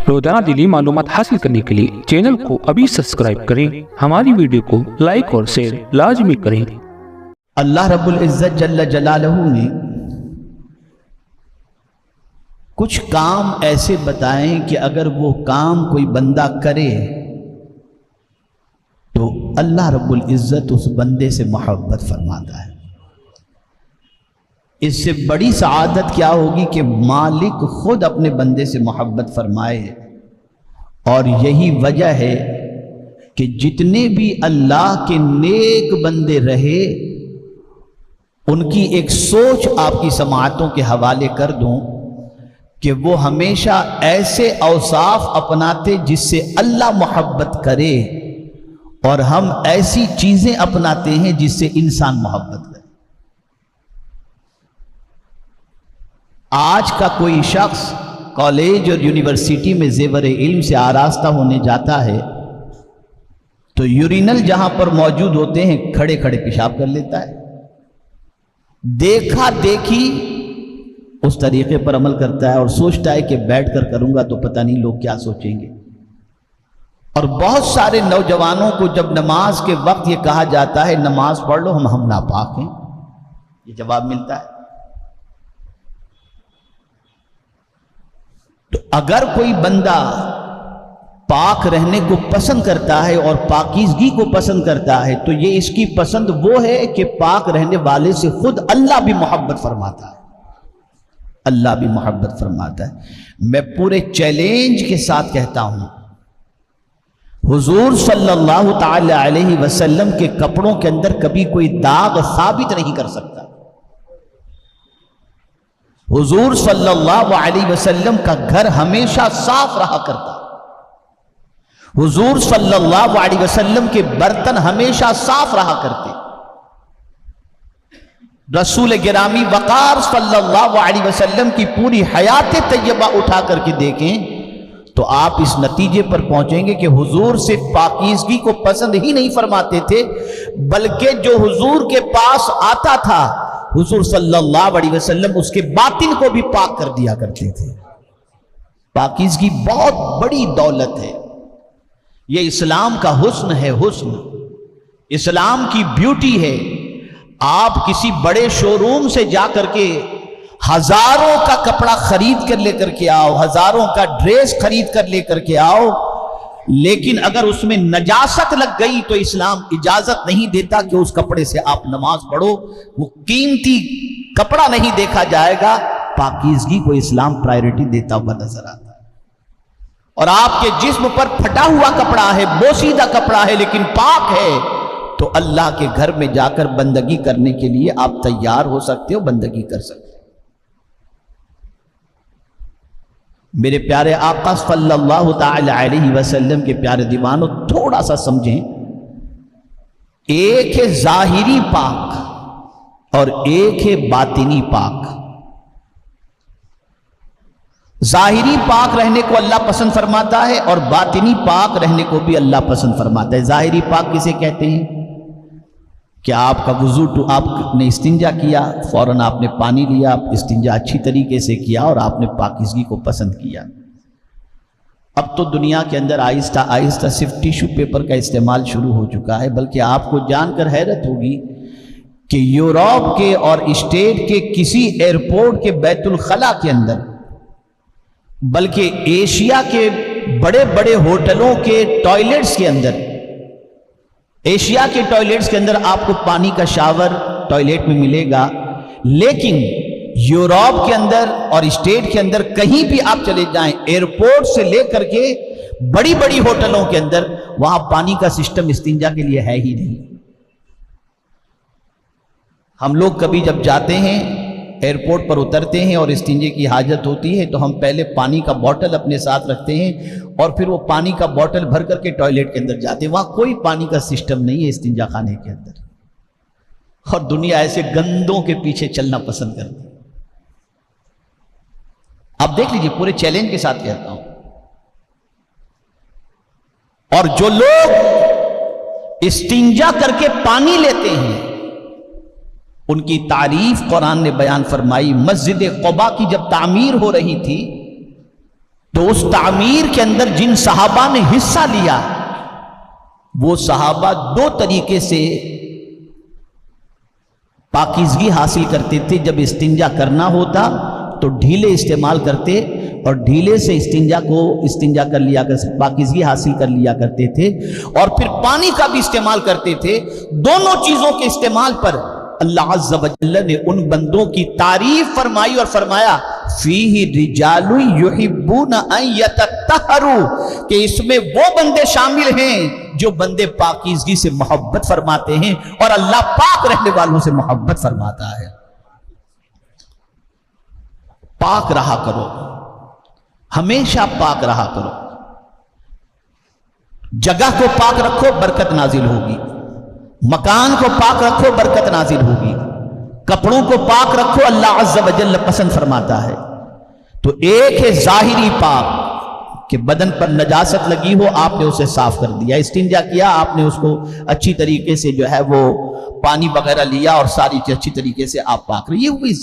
روزانہ دینی معلومات حاصل کرنے کے لیے چینل کو ابھی سبسکرائب کریں، ہماری ویڈیو کو لائک اور شیئر لازمی کریں۔ اللہ رب العزت جل جلالہ نے کچھ کام ایسے بتائیں کہ اگر وہ کام کوئی بندہ کرے تو اللہ رب العزت اس بندے سے محبت فرماتا ہے۔ اس سے بڑی سعادت کیا ہوگی کہ مالک خود اپنے بندے سے محبت فرمائے، اور یہی وجہ ہے کہ جتنے بھی اللہ کے نیک بندے رہے ان کی ایک سوچ آپ کی سماعتوں کے حوالے کر دوں کہ وہ ہمیشہ ایسے اوصاف اپناتے جس سے اللہ محبت کرے، اور ہم ایسی چیزیں اپناتے ہیں جس سے انسان محبت کرے۔ آج کا کوئی شخص کالج اور یونیورسٹی میں زیور علم سے آراستہ ہونے جاتا ہے تو یورینل جہاں پر موجود ہوتے ہیں کھڑے کھڑے پیشاب کر لیتا ہے، دیکھا دیکھی اس طریقے پر عمل کرتا ہے اور سوچتا ہے کہ بیٹھ کر کروں گا تو پتہ نہیں لوگ کیا سوچیں گے۔ اور بہت سارے نوجوانوں کو جب نماز کے وقت یہ کہا جاتا ہے نماز پڑھ لو، ہم ناپاک ہیں، یہ جواب ملتا ہے۔ تو اگر کوئی بندہ پاک رہنے کو پسند کرتا ہے اور پاکیزگی کو پسند کرتا ہے تو یہ اس کی پسند وہ ہے کہ پاک رہنے والے سے خود اللہ بھی محبت فرماتا ہے، اللہ بھی محبت فرماتا ہے۔ میں پورے چیلنج کے ساتھ کہتا ہوں، حضور صلی اللہ تعالی علیہ وسلم کے کپڑوں کے اندر کبھی کوئی داغ ثابت نہیں کر سکتا۔ حضور صلی اللہ علیہ وسلم کا گھر ہمیشہ صاف رہا کرتا، حضور صلی اللہ علیہ وسلم کے برتن ہمیشہ صاف رہا کرتے۔ رسول گرامی وقار صلی اللہ علیہ وسلم کی پوری حیات طیبہ اٹھا کر کے دیکھیں تو آپ اس نتیجے پر پہنچیں گے کہ حضور صرف پاکیزگی کو پسند ہی نہیں فرماتے تھے، بلکہ جو حضور کے پاس آتا تھا حضور صلی اللہ علیہ وسلم اس کے باطن کو بھی پاک کر دیا کرتے تھے۔ پاکیزگی بہت بڑی دولت ہے، یہ اسلام کا حسن ہے، حسن اسلام کی بیوٹی ہے۔ آپ کسی بڑے شو روم سے جا کر کے ہزاروں کا کپڑا خرید کر لے کر کے آؤ، ہزاروں کا ڈریس خرید کر لے کر کے آؤ، لیکن اگر اس میں نجاست لگ گئی تو اسلام اجازت نہیں دیتا کہ اس کپڑے سے آپ نماز پڑھو، وہ قیمتی کپڑا نہیں دیکھا جائے گا۔ پاکیزگی کو اسلام پرائیورٹی دیتا ہوا نظر آتا ہے۔ اور آپ کے جسم پر پھٹا ہوا کپڑا ہے، بوسیدہ کپڑا ہے لیکن پاک ہے، تو اللہ کے گھر میں جا کر بندگی کرنے کے لیے آپ تیار ہو سکتے ہو، بندگی کر سکتے ہو۔ میرے پیارے آقا صلی اللہ تعالی علیہ وسلم کے پیارے دیوانوں، تھوڑا سا سمجھیں، ایک ہے ظاہری پاک اور ایک ہے باطنی پاک۔ ظاہری پاک رہنے کو اللہ پسند فرماتا ہے اور باطنی پاک رہنے کو بھی اللہ پسند فرماتا ہے۔ ظاہری پاک کسے کہتے ہیں؟ کہ آپ کا وضو آپ نے استنجا کیا، فوراً آپ نے پانی لیا، استنجا اچھی طریقے سے کیا اور آپ نے پاکیزگی کو پسند کیا۔ اب تو دنیا کے اندر آہستہ آہستہ صرف ٹیشو پیپر کا استعمال شروع ہو چکا ہے، بلکہ آپ کو جان کر حیرت ہوگی کہ یورپ کے اور اسٹیٹ کے کسی ایئرپورٹ کے بیت الخلا کے اندر، بلکہ ایشیا کے بڑے بڑے ہوٹلوں کے ٹوائلٹس کے اندر، ایشیا کے ٹوائلٹس کے اندر آپ کو پانی کا شاور ٹوائلٹ میں ملے گا، لیکن یورپ کے اندر اور اسٹیٹ کے اندر کہیں بھی آپ چلے جائیں، ایئرپورٹ سے لے کر کے بڑی بڑی ہوٹلوں کے اندر، وہاں پانی کا سسٹم استنجا کے لیے ہے ہی نہیں۔ ہم لوگ کبھی جب جاتے ہیں، ایئرپورٹ پر اترتے ہیں اور استنجے کی حاجت ہوتی ہے تو ہم پہلے پانی کا بوٹل اپنے ساتھ رکھتے ہیں اور پھر وہ پانی کا بوٹل بھر کر کے ٹوائلٹ کے اندر جاتے ہیں۔ وہاں کوئی پانی کا سسٹم نہیں ہے استنجا خانے کے اندر، اور دنیا ایسے گندوں کے پیچھے چلنا پسند کرتی ہے۔ آپ دیکھ لیجئے، پورے چیلنج کے ساتھ کہتا ہوں، اور جو لوگ استنجا کر کے پانی لیتے ہیں ان کی تعریف قرآن نے بیان فرمائی۔ مسجد قباء کی جب تعمیر ہو رہی تھی تو اس تعمیر کے اندر جن صحابہ نے حصہ لیا وہ صحابہ دو طریقے سے پاکیزگی حاصل کرتے تھے. جب استنجا کرنا ہوتا تو ڈھیلے استعمال کرتے اور ڈھیلے سے استنجا کر لیا پاکیزگی حاصل کر لیا کرتے تھے. اور پھر پانی کا بھی استعمال کرتے تھے. دونوں چیزوں کے استعمال پر اللہ عز و جل نے ان بندوں کی تعریف فرمائی اور فرمایا فیہ رجال یحبون ان یتطہروا، کہ اس میں وہ بندے شامل ہیں جو بندے پاکیزگی سے محبت فرماتے ہیں اور اللہ پاک رہنے والوں سے محبت فرماتا ہے. پاک رہا کرو، ہمیشہ پاک رہا کرو. جگہ کو پاک رکھو، برکت نازل ہوگی. مکان کو پاک رکھو، برکت نازل ہوگی. کپڑوں کو پاک رکھو، اللہ عز و جل پسند فرماتا ہے. تو ایک ہے ظاہری پاک کہ بدن پر نجاست لگی ہو، آپ نے اسے صاف کر دیا. استنجا کیا، آپ نے اس کو اچھی طریقے سے جو ہے وہ پانی وغیرہ لیا اور ساری اچھی طریقے سے آپ پاک رہے. یہ ہوئی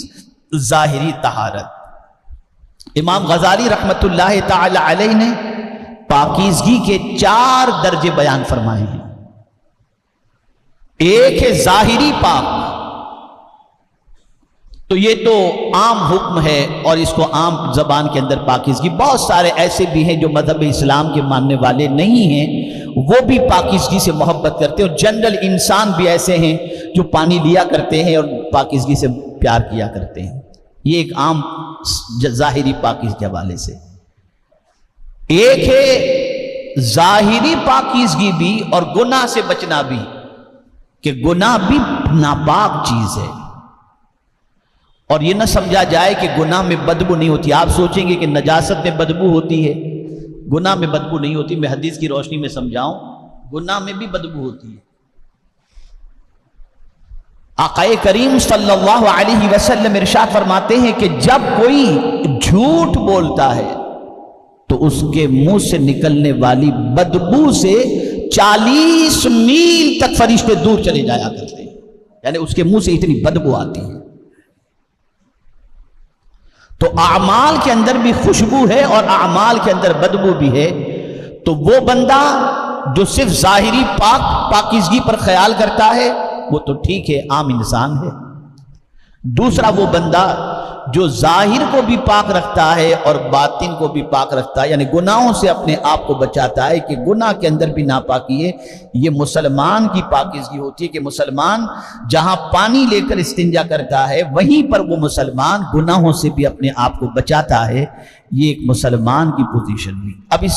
ظاہری طہارت. امام غزالی رحمت اللہ تعالی علیہ نے پاکیزگی کے 4 درجے بیان فرمائے ہیں. ایک ہے ظاہری پاک، تو یہ تو عام حکم ہے اور اس کو عام زبان کے اندر پاکیزگی. بہت سارے ایسے بھی ہیں جو مذہب اسلام کے ماننے والے نہیں ہیں، وہ بھی پاکیزگی سے محبت کرتے ہیں. اور جنرل انسان بھی ایسے ہیں جو پانی لیا کرتے ہیں اور پاکیزگی سے پیار کیا کرتے ہیں. یہ ایک عام ظاہری پاکیزگی کے حوالے سے. ایک ہے ظاہری پاکیزگی بھی اور گناہ سے بچنا بھی، کہ گناہ بھی ناپاک چیز ہے. اور یہ نہ سمجھا جائے کہ گناہ میں بدبو نہیں ہوتی. آپ سوچیں گے کہ نجاست میں بدبو ہوتی ہے، گناہ میں بدبو نہیں ہوتی. میں حدیث کی روشنی میں سمجھاؤں، گناہ میں بھی بدبو ہوتی ہے. آقا کریم صلی اللہ علیہ وسلم ارشاد فرماتے ہیں کہ جب کوئی جھوٹ بولتا ہے تو اس کے منہ سے نکلنے والی بدبو سے 40 میل تک فرشتے دور چلے جایا کرتے ہیں. یعنی اس کے منہ سے اتنی بدبو آتی ہے. تو اعمال کے اندر بھی خوشبو ہے اور اعمال کے اندر بدبو بھی ہے. تو وہ بندہ جو صرف ظاہری پاکیزگی پر خیال کرتا ہے وہ تو ٹھیک ہے، عام انسان ہے. دوسرا وہ بندہ جو ظاہر کو بھی پاک رکھتا ہے اور باطن کو بھی پاک رکھتا ہے، یعنی گناہوں سے اپنے آپ کو بچاتا ہے کہ گناہ کے اندر بھی ناپاکی ہے. یہ مسلمان کی پاکیزگی ہوتی ہے کہ مسلمان جہاں پانی لے کر استنجا کرتا ہے وہیں پر وہ مسلمان گناہوں سے بھی اپنے آپ کو بچاتا ہے. یہ ایک مسلمان کی پوزیشن ہوئی. اب اس